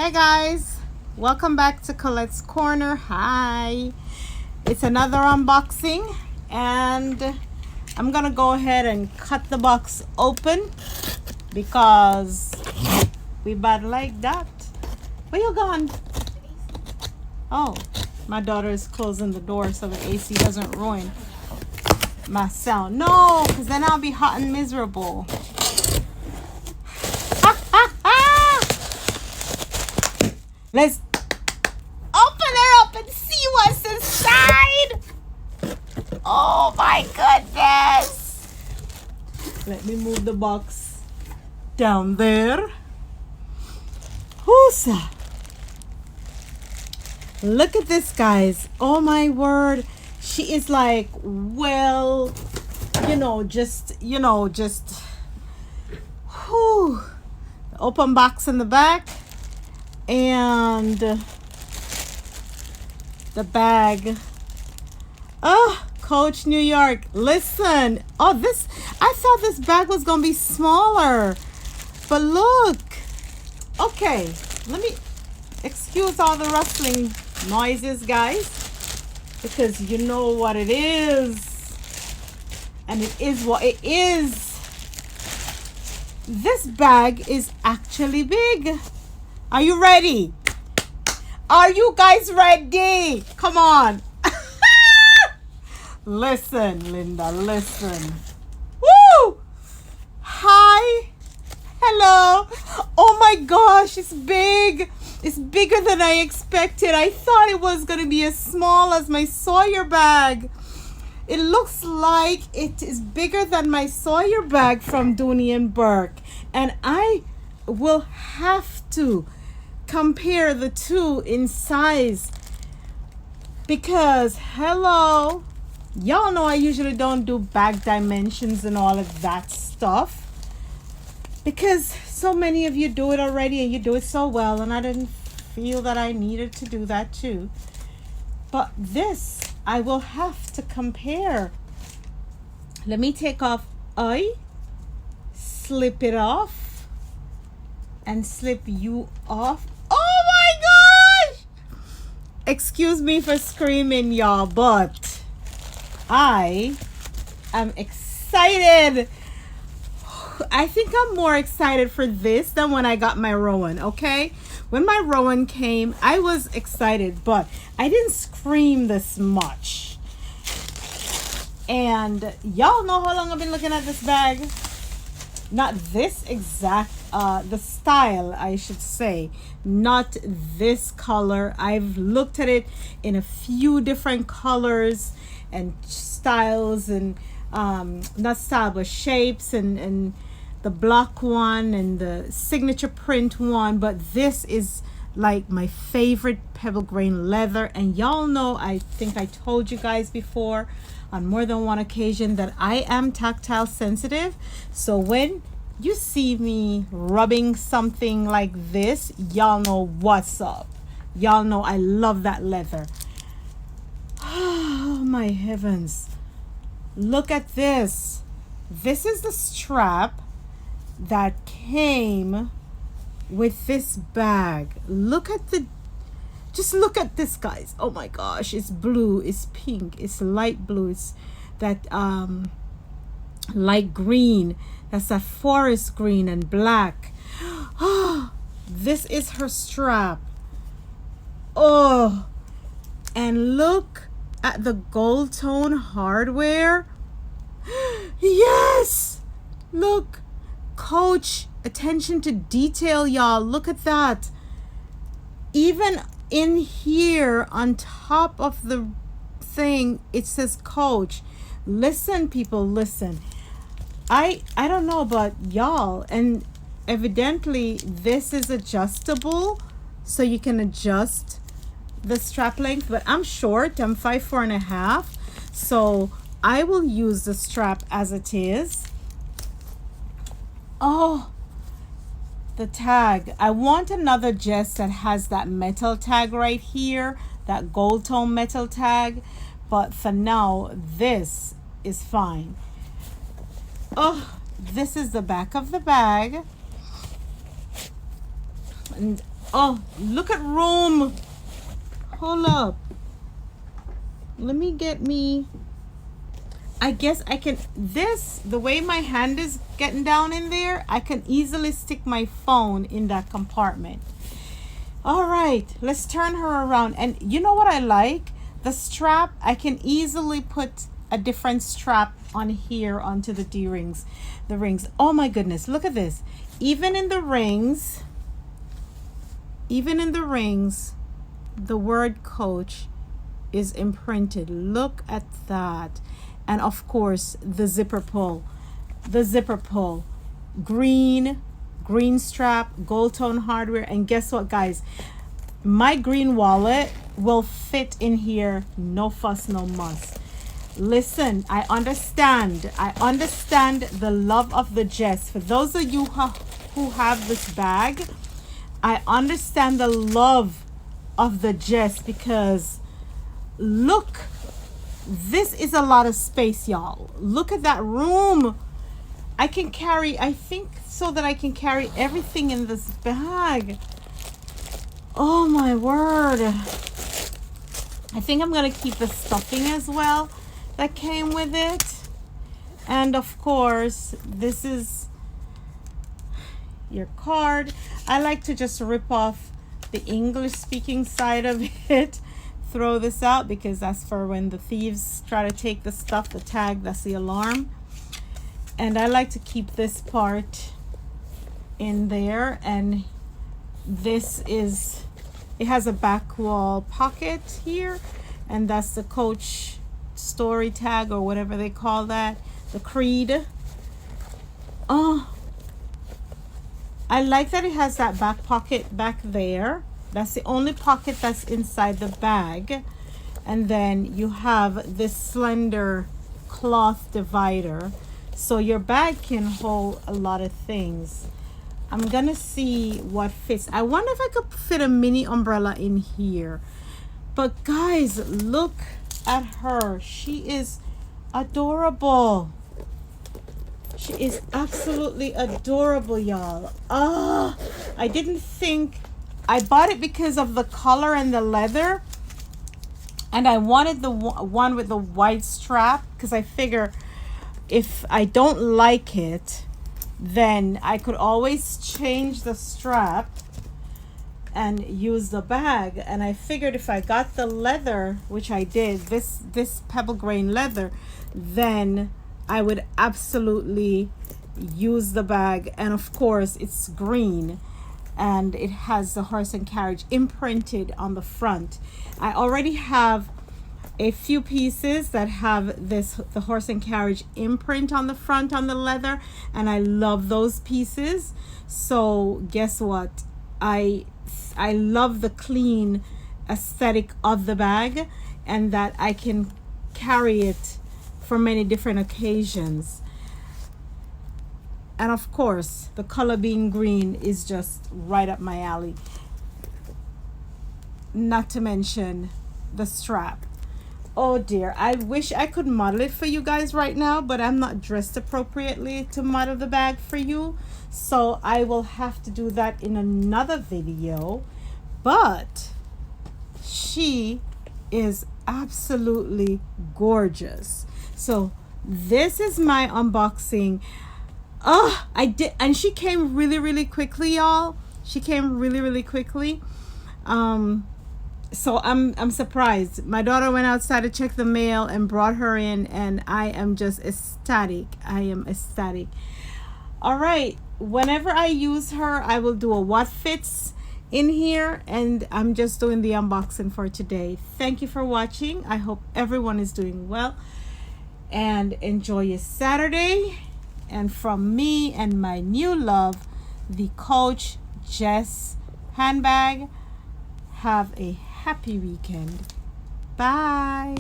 Hey guys, welcome back to Colette's Corner. Hi, it's another unboxing and I'm gonna go ahead and cut the box open because we bad like that. Where you gone? Oh, my daughter is closing the door so the AC doesn't ruin my sound. No, because then I'll be hot and miserable. Let's open her up and see what's inside. Oh my goodness. Let me move the box down there. Whoosa. Look at this, guys. Oh my word. She is like, well, just whew. Open box in the back. And the bag. Oh, Coach New York. Listen. Oh, I thought this bag was going to be smaller. But look. Okay. Let me excuse all the rustling noises, guys. Because you know what it is. And it is what it is. This bag is actually big. Are you ready? Are you guys ready? Come on. Listen, Linda, listen. Woo! Hi. Hello. Oh my gosh, it's big. It's bigger than I expected. I thought it was going to be as small as my Sawyer bag. It looks like it is bigger than my Sawyer bag from Dooney and Burke. And I will have to compare the two in size because hello, y'all know I usually don't do bag dimensions and all of that stuff because so many of you do it already and you do it so well, and I didn't feel that I needed to do that too. But this I will have to compare. Let me take off, slip it off and slip you off. Oh my gosh! Excuse me for screaming, y'all, but I am excited. I think I'm more excited for this than when I got my Rowan, okay? When my Rowan came, I was excited, but I didn't scream this much. And y'all know how long I've been looking at this bag? Not this exact, the style, I should say, not this color. I've looked at it in a few different colors and styles and, not style, but shapes and the block one and the signature print one. But this is like my favorite pebble grain leather. And y'all know, I think I told you guys before, on more than one occasion, that I am tactile sensitive. So when you see me rubbing something like this, y'all know what's up. Y'all know I love that leather. Oh my heavens. Look at this. This is the strap that came with this bag. Just look at this, guys. Oh my gosh, it's blue, it's pink, it's light blue, it's that light green, that's that forest green and black. Oh, this is her strap. Oh, and look at the gold tone hardware. Yes, look, Coach, attention to detail, y'all. Look at that. Even in here on top of the thing, it says Coach. Listen, people, listen. I don't know about y'all, and evidently this is adjustable, so you can adjust the strap length, but I'm short. I'm 5'4.5", so I will use the strap as it is. Oh, the tag. I want another JES that has that metal tag right here, that gold tone metal tag, but for now this is fine. Oh, this is the back of the bag. And Oh, look at room. Hold up. Let me get me. I guess I can, the way my hand is getting down in there, I can easily stick my phone in that compartment. All right, let's turn her around. And you know what I like? The strap, I can easily put a different strap on here onto the D-rings, the rings. Oh my goodness, look at this. Even in the rings, the word Coach is imprinted. Look at that. And of course, the zipper pull, green strap, gold tone hardware. And guess what, guys? My green wallet will fit in here, no fuss, no muss. Listen, I understand the love of the JES. For those of you who have this bag, I understand the love of the JES, because look, this is a lot of space, y'all. Look at that room. I can carry, I think so that I can carry everything in this bag. Oh my word. I think I'm gonna keep the stuffing as well that came with it. And of course, this is your card. I like to just rip off the English speaking side of it, throw this out, because that's for when the thieves try to take the stuff, the tag, that's the alarm. And I like to keep this part in there. And this is, it has a back wall pocket here, and that's the Coach story tag, or whatever they call that, the creed. Oh, I like that it has that back pocket back there. That's the only pocket that's inside the bag. And then you have this slender cloth divider, so your bag can hold a lot of things. I'm gonna see what fits. I wonder if I could fit a mini umbrella in here. But guys, look at her. She is adorable. She is absolutely adorable, y'all. Ah, I didn't think, I bought it because of the color and the leather, and I wanted the one with the white strap, because I figure if I don't like it, then I could always change the strap and use the bag. And I figured if I got the leather, which I did, this pebble grain leather, then I would absolutely use the bag. And of course, it's green, and it has the horse and carriage imprinted on the front. I already have a few pieces that have the horse and carriage imprint on the front on the leather, and I love those pieces. So guess what? I love the clean aesthetic of the bag, and that I can carry it for many different occasions. And of course, the color being green is just right up my alley. Not to mention the strap. Oh dear, I wish I could model it for you guys right now, but I'm not dressed appropriately to model the bag for you. So I will have to do that in another video. But she is absolutely gorgeous. So this is my unboxing. Oh, I did, and she came really quickly, y'all. She came really quickly. So I'm surprised. My daughter went outside to check the mail and brought her in, and I am just ecstatic. I am ecstatic. All right, whenever I use her, I will do a what fits in here, and I'm just doing the unboxing for today. Thank you for watching. I hope everyone is doing well, and enjoy your Saturday. And from me and my new love, the Coach JES handbag, have a happy weekend. Bye.